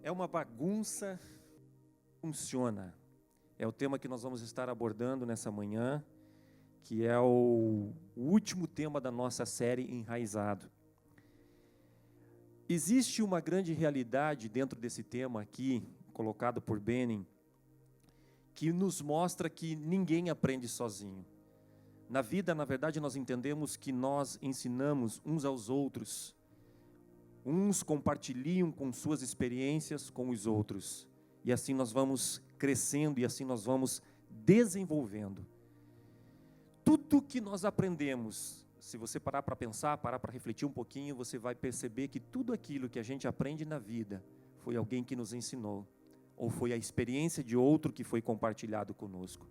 É uma bagunça, funciona. É o tema que nós vamos estar abordando nessa manhã, que é o último tema da nossa série Enraizado. Existe uma grande realidade dentro desse tema aqui, colocado por Benin, que nos mostra que ninguém aprende sozinho. Na vida, na verdade, nós entendemos que nós ensinamos uns aos outros. Uns compartilham com suas experiências com os outros. E assim nós vamos crescendo e assim nós vamos desenvolvendo. Tudo que nós aprendemos, se você parar para pensar, parar para refletir um pouquinho, você vai perceber que tudo aquilo que a gente aprende na vida foi alguém que nos ensinou, ou foi a experiência de outro que foi compartilhado conosco.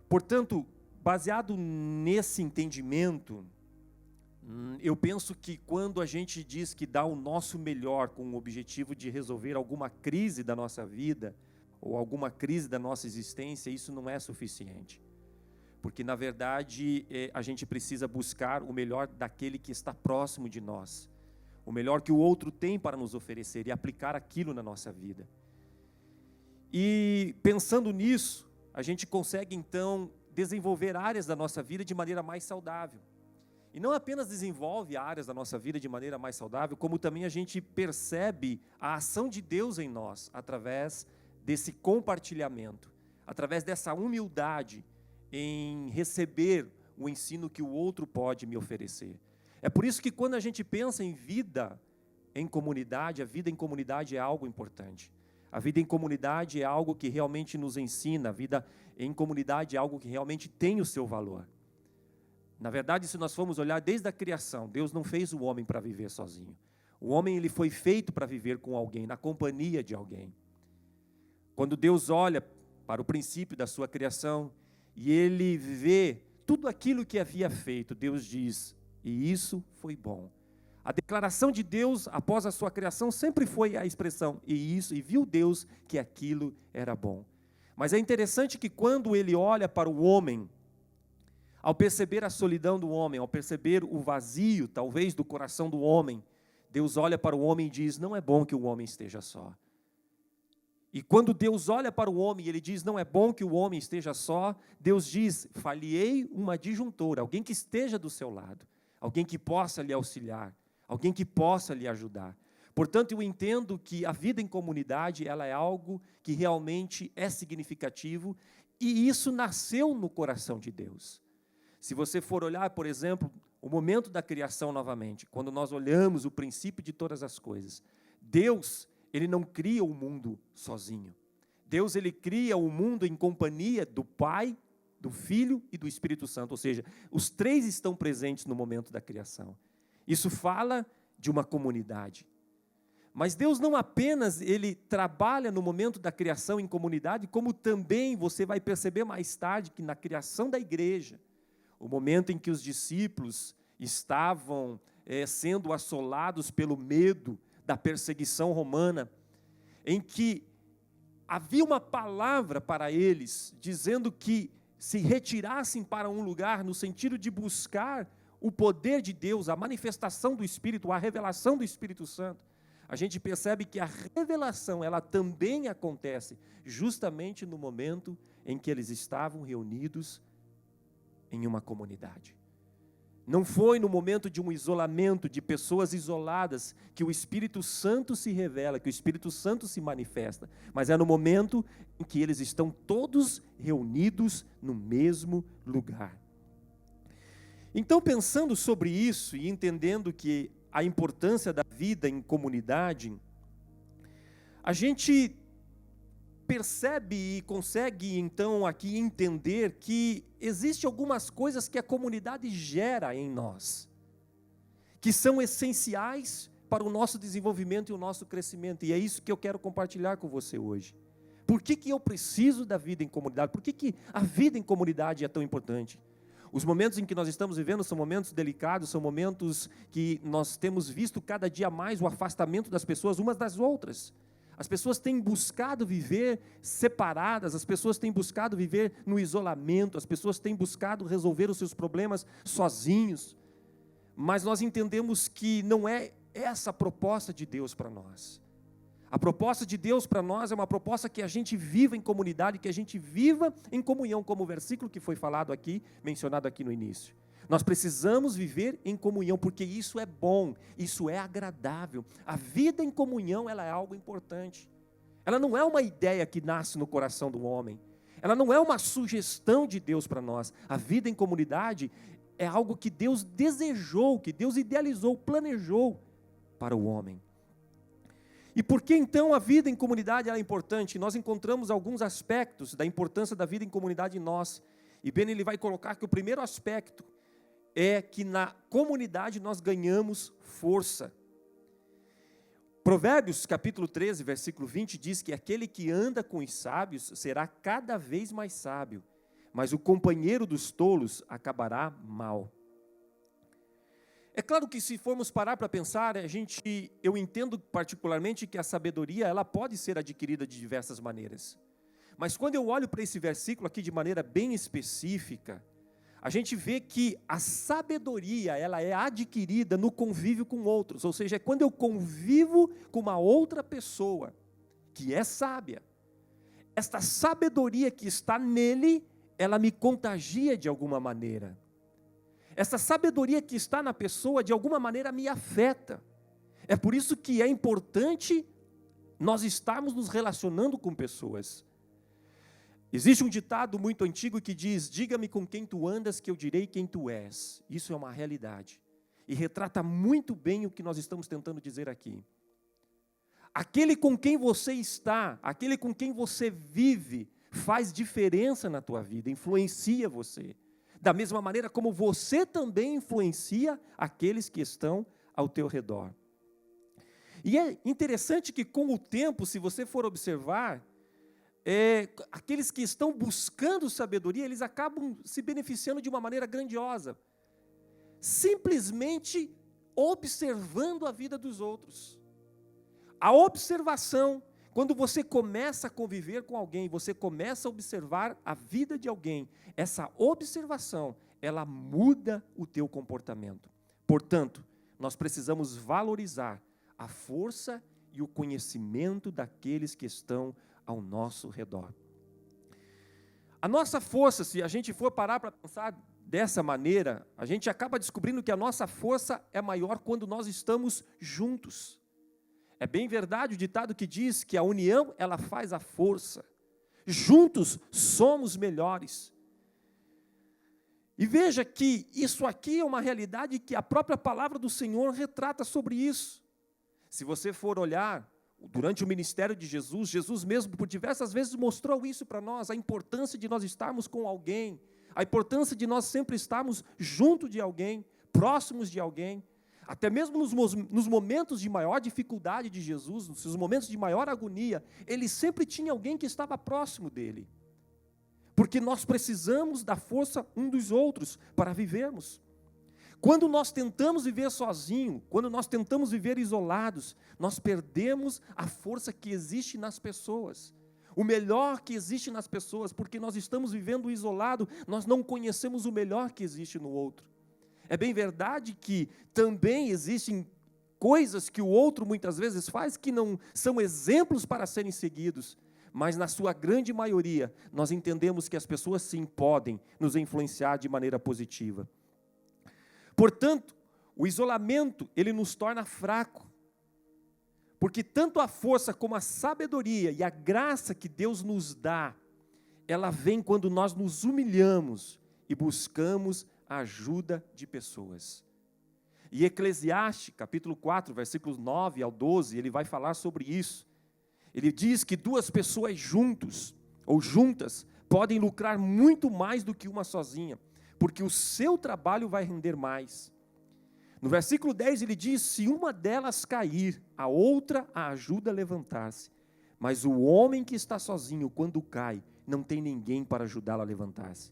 Portanto, baseado nesse entendimento, eu penso que quando a gente diz que dá o nosso melhor com o objetivo de resolver alguma crise da nossa vida, ou alguma crise da nossa existência, isso não é suficiente. Porque, na verdade, a gente precisa buscar o melhor daquele que está próximo de nós. O melhor que o outro tem para nos oferecer e aplicar aquilo na nossa vida. E, pensando nisso, a gente consegue, então, desenvolver áreas da nossa vida de maneira mais saudável. E não apenas desenvolve áreas da nossa vida de maneira mais saudável, como também a gente percebe a ação de Deus em nós, através desse compartilhamento, através dessa humildade em receber o ensino que o outro pode me oferecer. É por isso que quando a gente pensa em vida em comunidade, a vida em comunidade é algo importante. A vida em comunidade é algo que realmente nos ensina, a vida em comunidade é algo que realmente tem o seu valor. Na verdade, se nós formos olhar desde a criação, Deus não fez o homem para viver sozinho. O homem ele foi feito para viver com alguém, na companhia de alguém. Quando Deus olha para o princípio da sua criação e ele vê tudo aquilo que havia feito, Deus diz, e isso foi bom. A declaração de Deus após a sua criação sempre foi a expressão, e viu Deus que aquilo era bom. Mas é interessante que quando ele olha para o homem, ao perceber a solidão do homem, ao perceber o vazio, talvez, do coração do homem, Deus olha para o homem e diz, não é bom que o homem esteja só. E quando Deus olha para o homem e ele diz, não é bom que o homem esteja só, Deus diz, falhei uma adjuntora, alguém que esteja do seu lado, alguém que possa lhe auxiliar, alguém que possa lhe ajudar. Portanto, eu entendo que a vida em comunidade, ela é algo que realmente é significativo e isso nasceu no coração de Deus. Se você for olhar, por exemplo, o momento da criação novamente, quando nós olhamos o princípio de todas as coisas, Deus, ele não cria o mundo sozinho. Deus, ele cria o mundo em companhia do Pai, do Filho e do Espírito Santo, ou seja, os três estão presentes no momento da criação. Isso fala de uma comunidade. Mas Deus não apenas, ele trabalha no momento da criação em comunidade, como também você vai perceber mais tarde que na criação da igreja, o momento em que os discípulos estavam sendo assolados pelo medo da perseguição romana, em que havia uma palavra para eles, dizendo que se retirassem para um lugar, no sentido de buscar o poder de Deus, a manifestação do Espírito, a revelação do Espírito Santo. A gente percebe que a revelação, ela também acontece justamente no momento em que eles estavam reunidos em uma comunidade. Não foi no momento de um isolamento, de pessoas isoladas, que o Espírito Santo se revela, que o Espírito Santo se manifesta, mas é no momento em que eles estão todos reunidos no mesmo lugar. Então, pensando sobre isso e entendendo que a importância da vida em comunidade, a gente percebe e consegue, então, aqui entender que existem algumas coisas que a comunidade gera em nós, que são essenciais para o nosso desenvolvimento e o nosso crescimento, e é isso que eu quero compartilhar com você hoje. Por que eu preciso da vida em comunidade? Por que a vida em comunidade é tão importante? Os momentos em que nós estamos vivendo são momentos delicados, são momentos que nós temos visto cada dia mais o afastamento das pessoas umas das outras. As pessoas têm buscado viver separadas, as pessoas têm buscado viver no isolamento, as pessoas têm buscado resolver os seus problemas sozinhos. Mas nós entendemos que não é essa a proposta de Deus para nós. A proposta de Deus para nós é uma proposta que a gente viva em comunidade, que a gente viva em comunhão, como o versículo que foi falado aqui, mencionado aqui no início. Nós precisamos viver em comunhão, porque isso é bom, isso é agradável. A vida em comunhão, ela é algo importante. Ela não é uma ideia que nasce no coração do homem. Ela não é uma sugestão de Deus para nós. A vida em comunidade é algo que Deus desejou, que Deus idealizou, planejou para o homem. E por que então a vida em comunidade é importante? Nós encontramos alguns aspectos da importância da vida em comunidade em nós. E Ben, ele vai colocar que o primeiro aspecto é que na comunidade nós ganhamos força. Provérbios capítulo 13, versículo 20 diz que aquele que anda com os sábios será cada vez mais sábio, mas o companheiro dos tolos acabará mal. É claro que se formos parar para pensar, eu entendo particularmente que a sabedoria ela pode ser adquirida de diversas maneiras. Mas quando eu olho para esse versículo aqui de maneira bem específica, a gente vê que a sabedoria ela é adquirida no convívio com outros. Ou seja, é quando eu convivo com uma outra pessoa que é sábia. Esta sabedoria que está nele, ela me contagia de alguma maneira. Essa sabedoria que está na pessoa, de alguma maneira, me afeta. É por isso que é importante nós estarmos nos relacionando com pessoas. Existe um ditado muito antigo que diz, diga-me com quem tu andas, que eu direi quem tu és. Isso é uma realidade. E retrata muito bem o que nós estamos tentando dizer aqui. Aquele com quem você está, aquele com quem você vive, faz diferença na tua vida, influencia você. Da mesma maneira como você também influencia aqueles que estão ao teu redor. E é interessante que com o tempo, se você for observar, aqueles que estão buscando sabedoria, eles acabam se beneficiando de uma maneira grandiosa. Simplesmente observando a vida dos outros. A observação, quando você começa a conviver com alguém, você começa a observar a vida de alguém, essa observação, ela muda o teu comportamento. Portanto, nós precisamos valorizar a força e o conhecimento daqueles que estão ao nosso redor. A nossa força, se a gente for parar para pensar dessa maneira, a gente acaba descobrindo que a nossa força é maior quando nós estamos juntos. É bem verdade o ditado que diz que a união, ela faz a força. Juntos somos melhores. E veja que isso aqui é uma realidade que a própria palavra do Senhor retrata sobre isso. Se você for olhar, durante o ministério de Jesus, Jesus mesmo por diversas vezes mostrou isso para nós, a importância de nós estarmos com alguém, a importância de nós sempre estarmos junto de alguém, próximos de alguém. Até mesmo nos momentos de maior dificuldade de Jesus, nos seus momentos de maior agonia, ele sempre tinha alguém que estava próximo dele. Porque nós precisamos da força um dos outros para vivermos. Quando nós tentamos viver sozinho, quando nós tentamos viver isolados, nós perdemos a força que existe nas pessoas. O melhor que existe nas pessoas, porque nós estamos vivendo isolado, nós não conhecemos o melhor que existe no outro. É bem verdade que também existem coisas que o outro muitas vezes faz que não são exemplos para serem seguidos, mas na sua grande maioria nós entendemos que as pessoas sim podem nos influenciar de maneira positiva. Portanto, o isolamento ele nos torna fraco, porque tanto a força como a sabedoria e a graça que Deus nos dá, ela vem quando nós nos humilhamos e buscamos a ajuda de pessoas. E Eclesiastes, capítulo 4, versículos 9 ao 12, ele vai falar sobre isso. Ele diz que duas pessoas juntos, ou juntas, podem lucrar muito mais do que uma sozinha, porque o seu trabalho vai render mais. No versículo 10 ele diz, se uma delas cair, a outra a ajuda a levantar-se. Mas o homem que está sozinho, quando cai, não tem ninguém para ajudá-lo a levantar-se.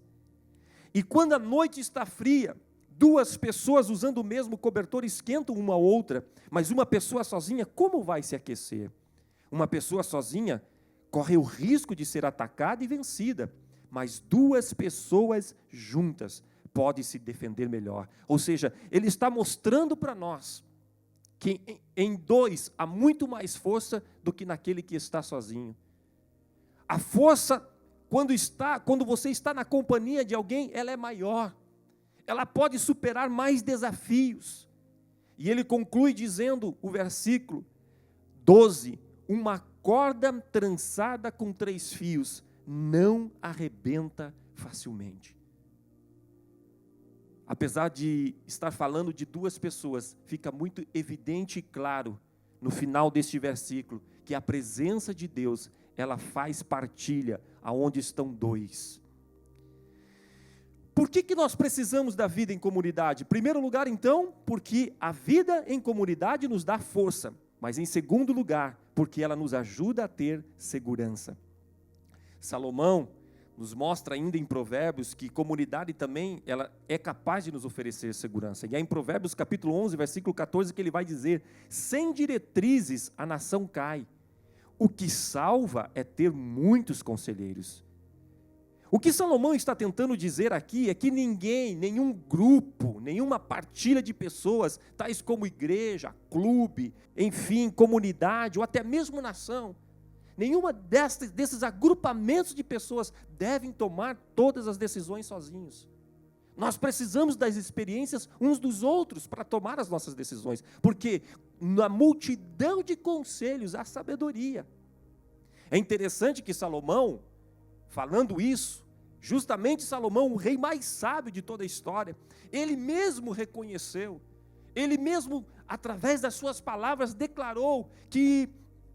E quando a noite está fria, duas pessoas usando o mesmo cobertor esquentam uma a outra, mas uma pessoa sozinha, como vai se aquecer? Uma pessoa sozinha corre o risco de ser atacada e vencida, mas duas pessoas juntas podem se defender melhor. Ou seja, ele está mostrando para nós que em dois há muito mais força do que naquele que está sozinho. A força, quando você está na companhia de alguém, ela é maior. Ela pode superar mais desafios. E ele conclui dizendo, o versículo 12, uma corda trançada com 3 fios não arrebenta facilmente. Apesar de estar falando de 2 pessoas, fica muito evidente e claro no final deste versículo que a presença de Deus, ela faz partilha aonde estão 2. Por que nós precisamos da vida em comunidade? Em primeiro lugar, então, porque a vida em comunidade nos dá força, mas em segundo lugar, porque ela nos ajuda a ter segurança. Salomão nos mostra ainda em Provérbios que comunidade também ela é capaz de nos oferecer segurança. E é em Provérbios capítulo 11, versículo 14, que ele vai dizer: sem diretrizes a nação cai. O que salva é ter muitos conselheiros. O que Salomão está tentando dizer aqui é que ninguém, nenhum grupo, nenhuma partilha de pessoas, tais como igreja, clube, enfim, comunidade ou até mesmo nação, nenhuma desses agrupamentos de pessoas devem tomar todas as decisões sozinhos. Nós precisamos das experiências uns dos outros para tomar as nossas decisões, porque na multidão de conselhos há sabedoria. É interessante que Salomão, falando isso, justamente Salomão, o rei mais sábio de toda a história, ele mesmo reconheceu, ele mesmo, através das suas palavras, declarou que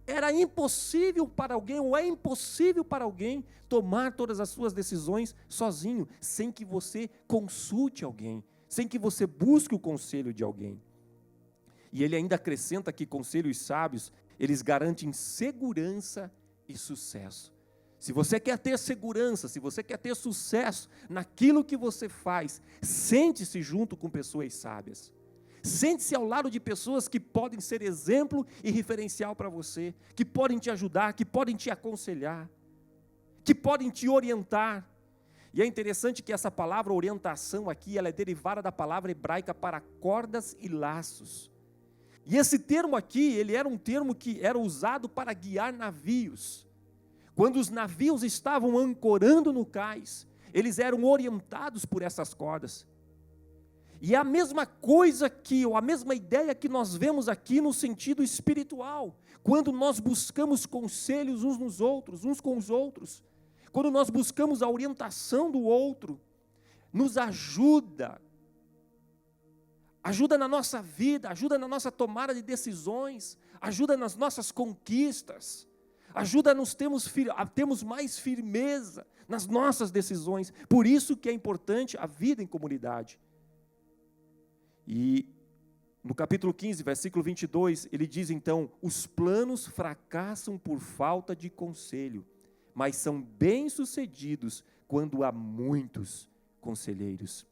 era impossível para alguém, ou é impossível para alguém, tomar todas as suas decisões sozinho, sem que você consulte alguém, sem que você busque o conselho de alguém. E ele ainda acrescenta que conselhos sábios, eles garantem segurança e sucesso. Se você quer ter segurança, se você quer ter sucesso naquilo que você faz, sente-se junto com pessoas sábias. Sente-se ao lado de pessoas que podem ser exemplo e referencial para você, que podem te ajudar, que podem te aconselhar, que podem te orientar. E é interessante que essa palavra orientação aqui, ela é derivada da palavra hebraica para cordas e laços. E esse termo aqui, ele era um termo que era usado para guiar navios. Quando os navios estavam ancorando no cais, eles eram orientados por essas cordas. E é a mesma coisa aqui, ou a mesma ideia que nós vemos aqui no sentido espiritual. Quando nós buscamos conselhos uns nos outros, uns com os outros. Quando nós buscamos a orientação do outro, nos ajuda. Ajuda na nossa vida, ajuda na nossa tomada de decisões, ajuda nas nossas conquistas. Ajuda a termos mais firmeza nas nossas decisões. Por isso que é importante a vida em comunidade. E no capítulo 15, versículo 22, ele diz então: os planos fracassam por falta de conselho, mas são bem-sucedidos quando há muitos conselheiros.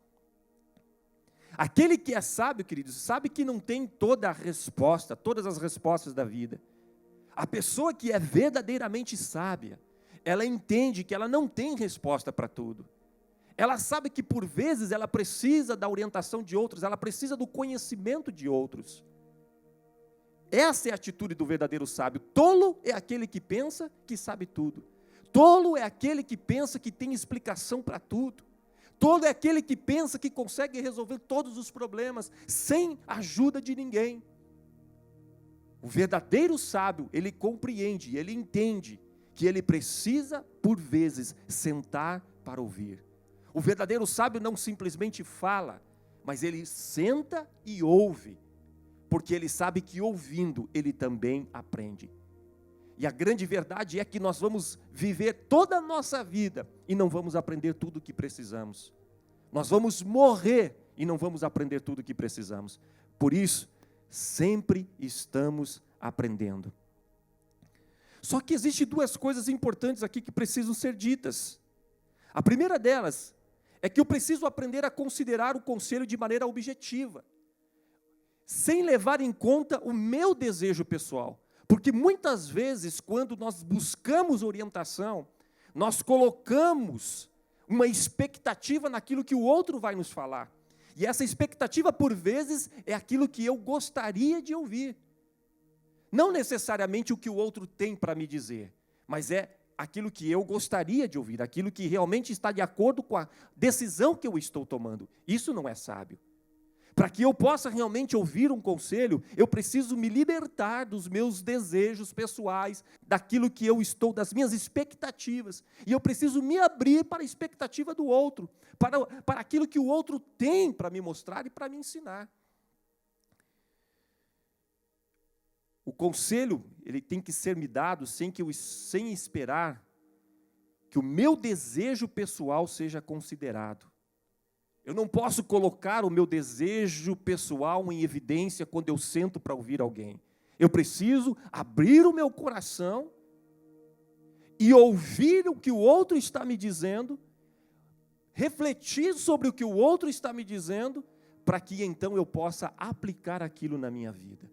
Aquele que é sábio, queridos, sabe que não tem toda a resposta, todas as respostas da vida. A pessoa que é verdadeiramente sábia, ela entende que ela não tem resposta para tudo. Ela sabe que por vezes ela precisa da orientação de outros, ela precisa do conhecimento de outros. Essa é a atitude do verdadeiro sábio. Tolo é aquele que pensa que sabe tudo. Tolo é aquele que pensa que tem explicação para tudo. Tolo é aquele que pensa que consegue resolver todos os problemas sem a ajuda de ninguém. O verdadeiro sábio, ele compreende, ele entende que ele precisa, por vezes, sentar para ouvir. O verdadeiro sábio não simplesmente fala, mas ele senta e ouve, porque ele sabe que ouvindo, ele também aprende. E a grande verdade é que nós vamos viver toda a nossa vida e não vamos aprender tudo o que precisamos. Nós vamos morrer e não vamos aprender tudo o que precisamos. Por isso, sempre estamos aprendendo. Só que existem 2 coisas importantes aqui que precisam ser ditas. A primeira delas é que eu preciso aprender a considerar o conselho de maneira objetiva, sem levar em conta o meu desejo pessoal. Porque muitas vezes, quando nós buscamos orientação, nós colocamos uma expectativa naquilo que o outro vai nos falar. E essa expectativa, por vezes, é aquilo que eu gostaria de ouvir. Não necessariamente o que o outro tem para me dizer, mas é aquilo que eu gostaria de ouvir, aquilo que realmente está de acordo com a decisão que eu estou tomando. Isso não é sábio. Para que eu possa realmente ouvir um conselho, eu preciso me libertar dos meus desejos pessoais, daquilo que eu estou, das minhas expectativas. E eu preciso me abrir para a expectativa do outro, para aquilo que o outro tem para me mostrar e para me ensinar. O conselho, ele tem que ser me dado sem esperar que o meu desejo pessoal seja considerado. Eu não posso colocar o meu desejo pessoal em evidência quando eu sento para ouvir alguém. Eu preciso abrir o meu coração e ouvir o que o outro está me dizendo, refletir sobre o que o outro está me dizendo, para que então eu possa aplicar aquilo na minha vida.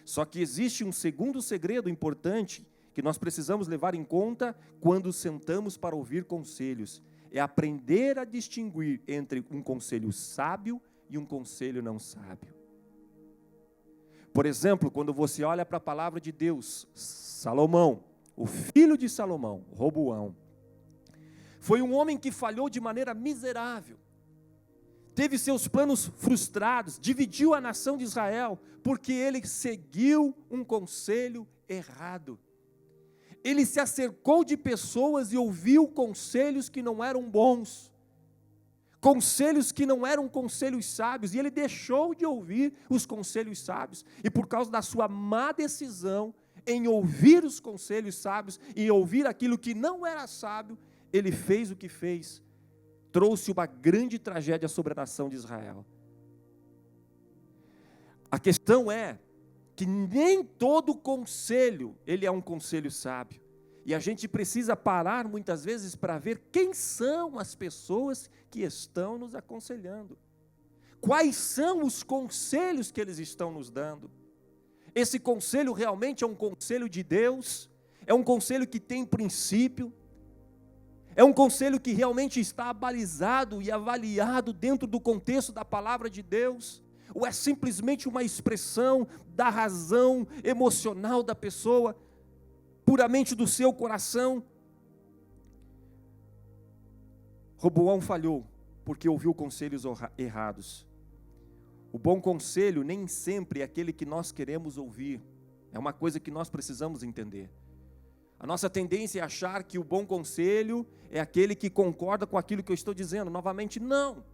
Só que existe um segundo segredo importante que nós precisamos levar em conta quando sentamos para ouvir conselhos. É aprender a distinguir entre um conselho sábio e um conselho não sábio. Por exemplo, quando você olha para a palavra de Deus, Salomão, o filho de Salomão, Roboão, foi um homem que falhou de maneira miserável. Teve seus planos frustrados, dividiu a nação de Israel, porque ele seguiu um conselho errado. Ele se acercou de pessoas e ouviu conselhos que não eram bons, conselhos que não eram conselhos sábios, e ele deixou de ouvir os conselhos sábios, e por causa da sua má decisão em ouvir os conselhos sábios, e ouvir aquilo que não era sábio, ele fez o que fez, trouxe uma grande tragédia sobre a nação de Israel. A questão é que nem todo conselho, ele é um conselho sábio. E a gente precisa parar muitas vezes para ver quem são as pessoas que estão nos aconselhando. Quais são os conselhos que eles estão nos dando? Esse conselho realmente é um conselho de Deus? É um conselho que tem princípio? É um conselho que realmente está abalizado e avaliado dentro do contexto da palavra de Deus? Ou é simplesmente uma expressão da razão emocional da pessoa, puramente do seu coração? Roboão falhou, porque ouviu conselhos errados. O bom conselho nem sempre é aquele que nós queremos ouvir, é uma coisa que nós precisamos entender. A nossa tendência é achar que o bom conselho é aquele que concorda com aquilo que eu estou dizendo. Novamente, não.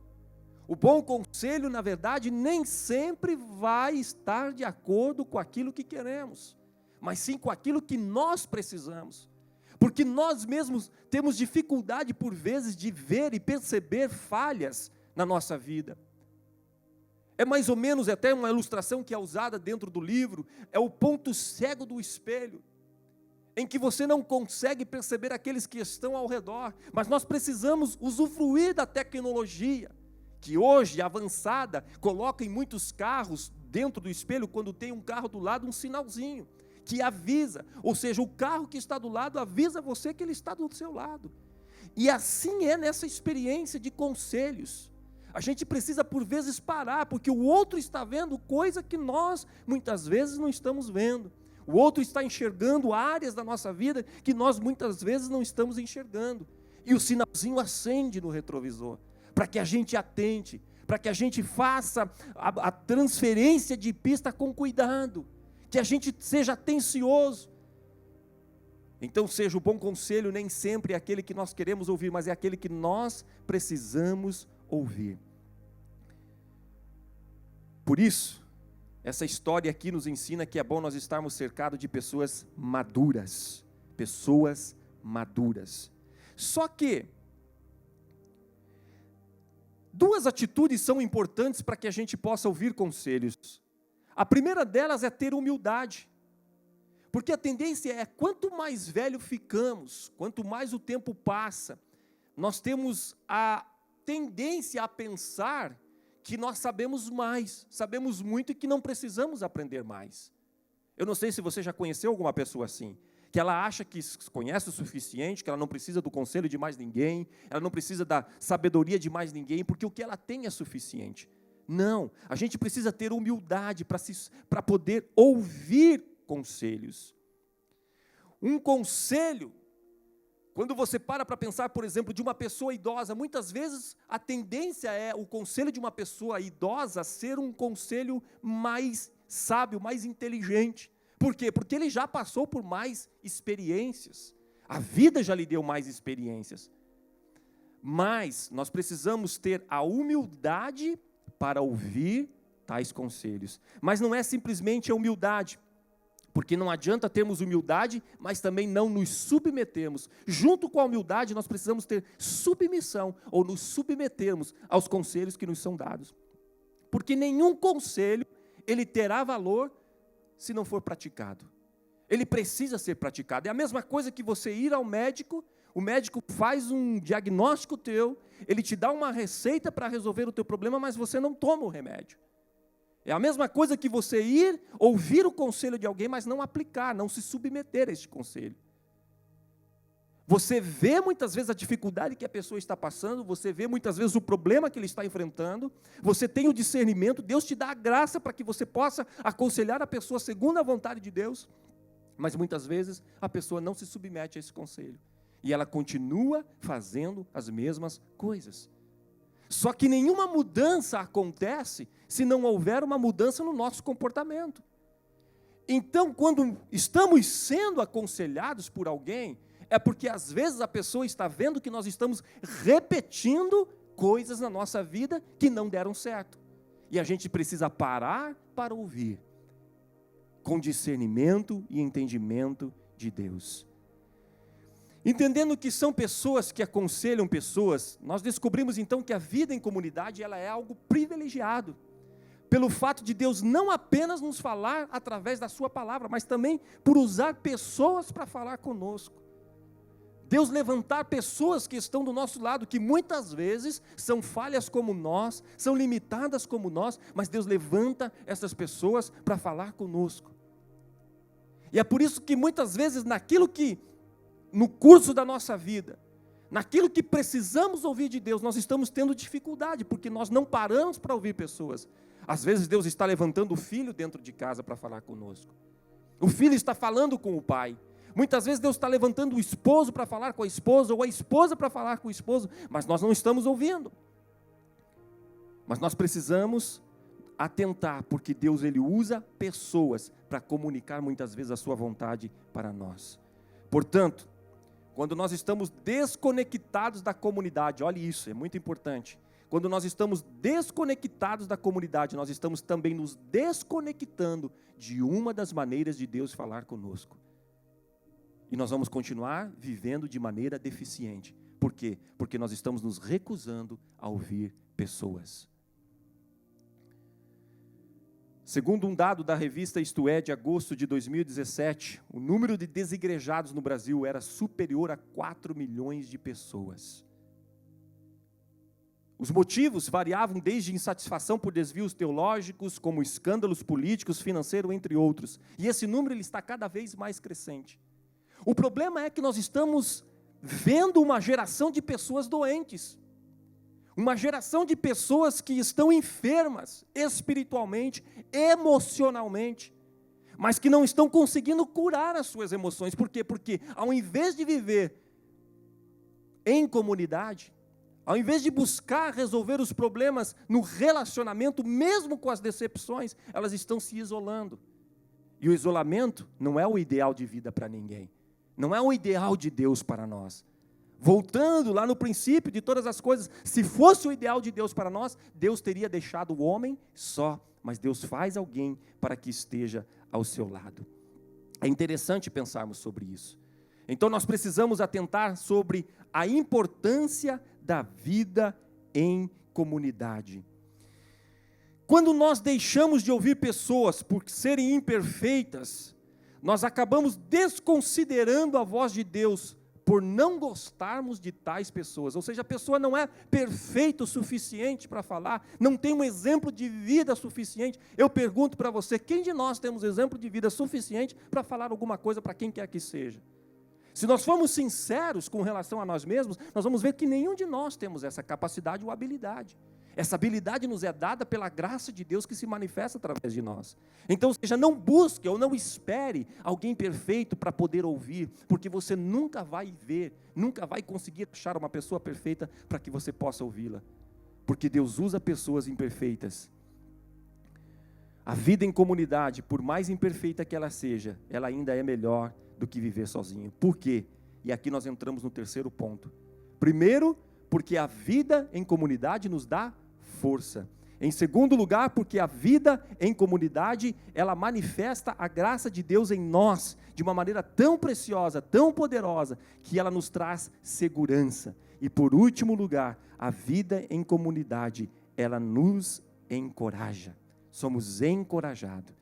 O bom conselho, na verdade, nem sempre vai estar de acordo com aquilo que queremos, mas sim com aquilo que nós precisamos. Porque nós mesmos temos dificuldade, por vezes, de ver e perceber falhas na nossa vida. É mais ou menos até uma ilustração que é usada dentro do livro, é o ponto cego do espelho, em que você não consegue perceber aqueles que estão ao redor, mas nós precisamos usufruir da tecnologia, que hoje, avançada, coloca em muitos carros, dentro do espelho, quando tem um carro do lado, um sinalzinho, que avisa, ou seja, o carro que está do lado avisa você que ele está do seu lado. E assim é nessa experiência de conselhos. A gente precisa por vezes parar, porque o outro está vendo coisa que nós muitas vezes não estamos vendo. O outro está enxergando áreas da nossa vida que nós muitas vezes não estamos enxergando. E o sinalzinho acende no retrovisor, para que a gente atente, para que a gente faça a transferência de pista com cuidado, que a gente seja atencioso. Então, seja o bom conselho nem sempre é aquele que nós queremos ouvir, mas é aquele que nós precisamos ouvir. Por isso, essa história aqui nos ensina que é bom nós estarmos cercados de pessoas maduras. Pessoas maduras. Só que duas atitudes são importantes para que a gente possa ouvir conselhos. A primeira delas é ter humildade. Porque a tendência é, quanto mais velho ficamos, quanto mais o tempo passa, nós temos a tendência a pensar que nós sabemos mais, sabemos muito e que não precisamos aprender mais. Eu não sei se você já conheceu alguma pessoa assim, que ela acha que conhece o suficiente, que ela não precisa do conselho de mais ninguém, ela não precisa da sabedoria de mais ninguém, porque o que ela tem é suficiente. Não, a gente precisa ter humildade para poder ouvir conselhos. Um conselho, quando você para pensar, por exemplo, de uma pessoa idosa, muitas vezes a tendência é o conselho de uma pessoa idosa ser um conselho mais sábio, mais inteligente. Por quê? Porque ele já passou por mais experiências. A vida já lhe deu mais experiências. Mas nós precisamos ter a humildade para ouvir tais conselhos. Mas não é simplesmente a humildade, porque não adianta termos humildade, mas também não nos submetermos. Junto com a humildade, nós precisamos ter submissão, ou nos submetermos aos conselhos que nos são dados. Porque nenhum conselho, ele terá valor se não for praticado. Ele precisa ser praticado. É a mesma coisa que você ir ao médico, o médico faz um diagnóstico teu, ele te dá uma receita para resolver o teu problema, mas você não toma o remédio. É a mesma coisa que você ir, ouvir o conselho de alguém, mas não aplicar, não se submeter a este conselho. Você vê muitas vezes a dificuldade que a pessoa está passando, você vê muitas vezes o problema que ele está enfrentando, você tem o discernimento, Deus te dá a graça para que você possa aconselhar a pessoa segundo a vontade de Deus, mas muitas vezes a pessoa não se submete a esse conselho. E ela continua fazendo as mesmas coisas. Só que nenhuma mudança acontece se não houver uma mudança no nosso comportamento. Então, quando estamos sendo aconselhados por alguém, é porque às vezes a pessoa está vendo que nós estamos repetindo coisas na nossa vida que não deram certo. E a gente precisa parar para ouvir, com discernimento e entendimento de Deus. Entendendo que são pessoas que aconselham pessoas, nós descobrimos então que a vida em comunidade ela é algo privilegiado, pelo fato de Deus não apenas nos falar através da sua palavra, mas também por usar pessoas para falar conosco. Deus levantar pessoas que estão do nosso lado, que muitas vezes são falhas como nós, são limitadas como nós, mas Deus levanta essas pessoas para falar conosco. E é por isso que muitas vezes no curso da nossa vida, naquilo que precisamos ouvir de Deus, nós estamos tendo dificuldade, porque nós não paramos para ouvir pessoas. Às vezes Deus está levantando o filho dentro de casa para falar conosco. O filho está falando com o pai. Muitas vezes Deus está levantando o esposo para falar com a esposa, ou a esposa para falar com o esposo, mas nós não estamos ouvindo. Mas nós precisamos atentar, porque Deus ele usa pessoas para comunicar muitas vezes a sua vontade para nós. Portanto, quando nós estamos desconectados da comunidade, olhe isso, é muito importante. Quando nós estamos desconectados da comunidade, nós estamos também nos desconectando de uma das maneiras de Deus falar conosco. E nós vamos continuar vivendo de maneira deficiente. Por quê? Porque nós estamos nos recusando a ouvir pessoas. Segundo um dado da revista Isto É, de agosto de 2017, o número de desigrejados no Brasil era superior a 4 milhões de pessoas. Os motivos variavam desde insatisfação por desvios teológicos, como escândalos políticos, financeiros, entre outros. E esse número ele está cada vez mais crescente. O problema é que nós estamos vendo uma geração de pessoas doentes. Uma geração de pessoas que estão enfermas espiritualmente, emocionalmente, mas que não estão conseguindo curar as suas emoções. Por quê? Porque ao invés de viver em comunidade, ao invés de buscar resolver os problemas no relacionamento, mesmo com as decepções, elas estão se isolando. E o isolamento não é o ideal de vida para ninguém. Não é o ideal de Deus para nós. Voltando lá no princípio de todas as coisas, se fosse o ideal de Deus para nós, Deus teria deixado o homem só, mas Deus faz alguém para que esteja ao seu lado. É interessante pensarmos sobre isso. Então nós precisamos atentar sobre a importância da vida em comunidade. Quando nós deixamos de ouvir pessoas por serem imperfeitas, nós acabamos desconsiderando a voz de Deus por não gostarmos de tais pessoas. Ou seja, a pessoa não é perfeita o suficiente para falar, não tem um exemplo de vida suficiente. Eu pergunto para você, quem de nós temos exemplo de vida suficiente para falar alguma coisa para quem quer que seja? Se nós formos sinceros com relação a nós mesmos, nós vamos ver que nenhum de nós temos essa capacidade ou habilidade. Essa habilidade nos é dada pela graça de Deus que se manifesta através de nós. Então, ou seja, não busque ou não espere alguém perfeito para poder ouvir, porque você nunca vai ver, nunca vai conseguir achar uma pessoa perfeita para que você possa ouvi-la. Porque Deus usa pessoas imperfeitas. A vida em comunidade, por mais imperfeita que ela seja, ela ainda é melhor do que viver sozinho. Por quê? E aqui nós entramos no terceiro ponto. Primeiro, porque a vida em comunidade nos dá força. Em segundo lugar, porque a vida em comunidade, ela manifesta a graça de Deus em nós, de uma maneira tão preciosa, tão poderosa, que ela nos traz segurança. E por último lugar, a vida em comunidade, ela nos encoraja. Somos encorajados.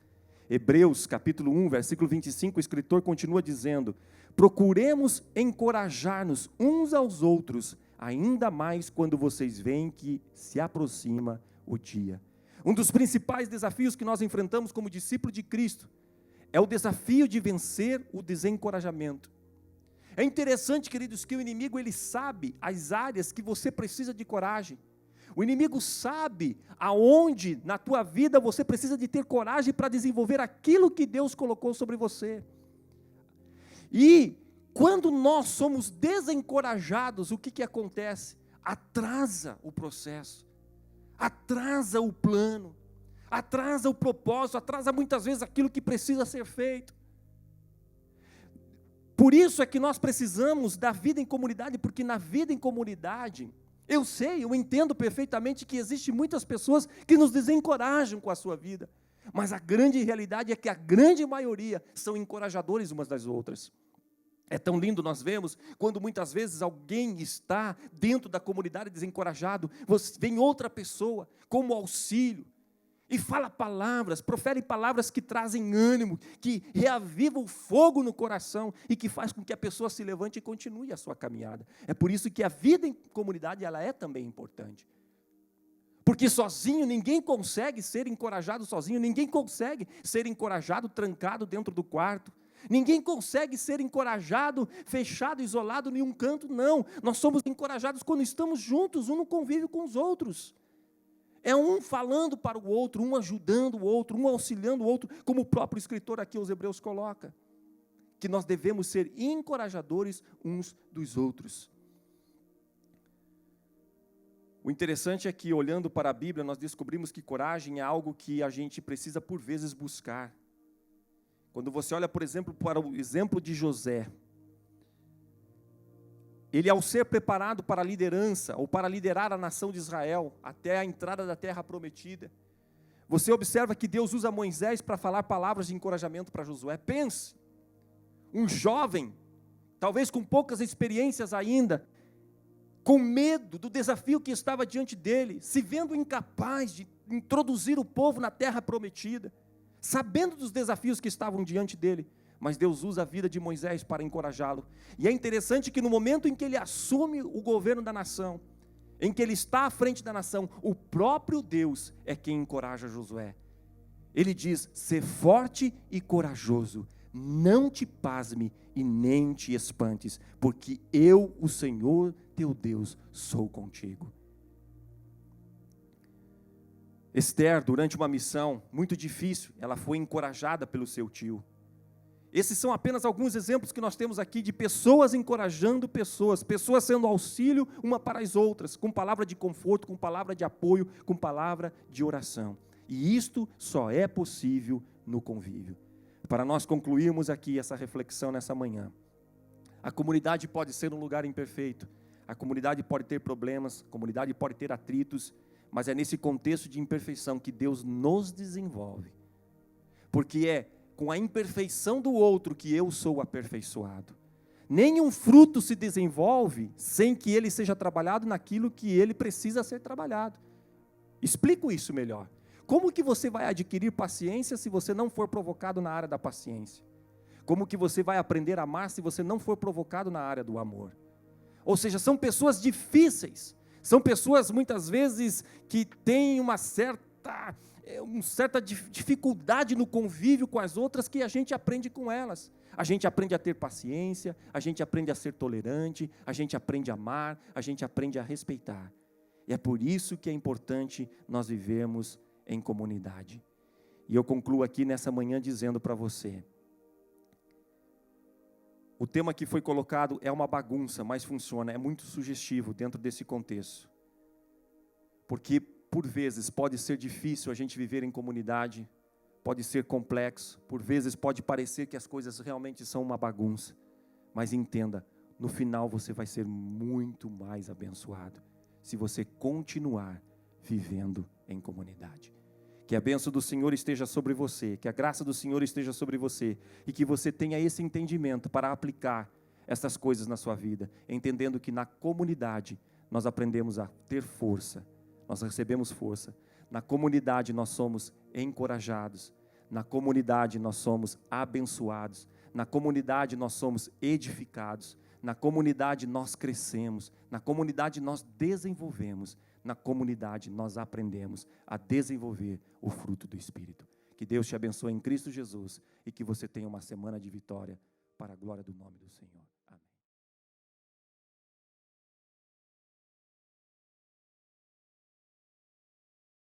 Hebreus capítulo 1, versículo 25, o escritor continua dizendo: procuremos encorajar-nos uns aos outros, ainda mais quando vocês veem que se aproxima o dia. Um dos principais desafios que nós enfrentamos como discípulo de Cristo é o desafio de vencer o desencorajamento. É interessante, queridos, que o inimigo ele sabe as áreas que você precisa de coragem. O inimigo sabe aonde na tua vida você precisa de ter coragem para desenvolver aquilo que Deus colocou sobre você. E quando nós somos desencorajados, o que acontece? Atrasa o processo, atrasa o plano, atrasa o propósito, atrasa muitas vezes aquilo que precisa ser feito. Por isso é que nós precisamos da vida em comunidade, porque na vida em comunidade, eu entendo perfeitamente que existem muitas pessoas que nos desencorajam com a sua vida, mas a grande realidade é que a grande maioria são encorajadores umas das outras. É tão lindo nós vemos, quando muitas vezes alguém está dentro da comunidade desencorajado, vem outra pessoa como auxílio, e fala palavras, profere palavras que trazem ânimo, que reavivam o fogo no coração, e que faz com que a pessoa se levante e continue a sua caminhada. É por isso que a vida em comunidade, ela é também importante. Porque sozinho, ninguém consegue ser encorajado sozinho, ninguém consegue ser encorajado trancado dentro do quarto, ninguém consegue ser encorajado, fechado, isolado em um canto, não. Nós somos encorajados quando estamos juntos, um no convívio com os outros. É um falando para o outro, um ajudando o outro, um auxiliando o outro, como o próprio escritor aqui aos Hebreus coloca, que nós devemos ser encorajadores uns dos outros. O interessante é que, olhando para a Bíblia, nós descobrimos que coragem é algo que a gente precisa, por vezes, buscar. Quando você olha, por exemplo, para o exemplo de José, ele, ao ser preparado para a liderança, ou para liderar a nação de Israel, até a entrada da terra prometida, você observa que Deus usa Moisés para falar palavras de encorajamento para Josué. Pense, um jovem, talvez com poucas experiências ainda, com medo do desafio que estava diante dele, se vendo incapaz de introduzir o povo na terra prometida, sabendo dos desafios que estavam diante dele, mas Deus usa a vida de Moisés para encorajá-lo. E é interessante que no momento em que ele assume o governo da nação, em que ele está à frente da nação, o próprio Deus é quem encoraja Josué. Ele diz: ser forte e corajoso, não te pasme e nem te espantes, porque eu, o Senhor teu Deus, sou contigo. Esther, durante uma missão muito difícil, ela foi encorajada pelo seu tio. Esses são apenas alguns exemplos que nós temos aqui de pessoas encorajando pessoas, pessoas sendo auxílio uma para as outras, com palavra de conforto, com palavra de apoio, com palavra de oração. E isto só é possível no convívio. Para nós concluirmos aqui essa reflexão nessa manhã, a comunidade pode ser um lugar imperfeito, a comunidade pode ter problemas, a comunidade pode ter atritos, mas é nesse contexto de imperfeição que Deus nos desenvolve, porque é com a imperfeição do outro que eu sou aperfeiçoado. Nenhum fruto se desenvolve sem que ele seja trabalhado naquilo que ele precisa ser trabalhado. Explico isso melhor. Como que você vai adquirir paciência se você não for provocado na área da paciência? Como que você vai aprender a amar se você não for provocado na área do amor? Ou seja, são pessoas difíceis, são pessoas muitas vezes que têm uma certa dificuldade no convívio com as outras, que a gente aprende com elas. A gente aprende a ter paciência, a gente aprende a ser tolerante, a gente aprende a amar, a gente aprende a respeitar. E é por isso que é importante nós vivermos em comunidade. E eu concluo aqui nessa manhã dizendo para você, o tema que foi colocado é uma bagunça, mas funciona, é muito sugestivo dentro desse contexto. Porque, por vezes, pode ser difícil a gente viver em comunidade, pode ser complexo, por vezes pode parecer que as coisas realmente são uma bagunça. Mas entenda, no final você vai ser muito mais abençoado, se você continuar vivendo em comunidade. Que a bênção do Senhor esteja sobre você, que a graça do Senhor esteja sobre você, e que você tenha esse entendimento para aplicar essas coisas na sua vida, entendendo que na comunidade nós aprendemos a ter força, nós recebemos força, na comunidade nós somos encorajados, na comunidade nós somos abençoados, na comunidade nós somos edificados, na comunidade nós crescemos, na comunidade nós desenvolvemos, na comunidade nós aprendemos a desenvolver o fruto do Espírito. Que Deus te abençoe em Cristo Jesus e que você tenha uma semana de vitória para a glória do nome do Senhor. Amém.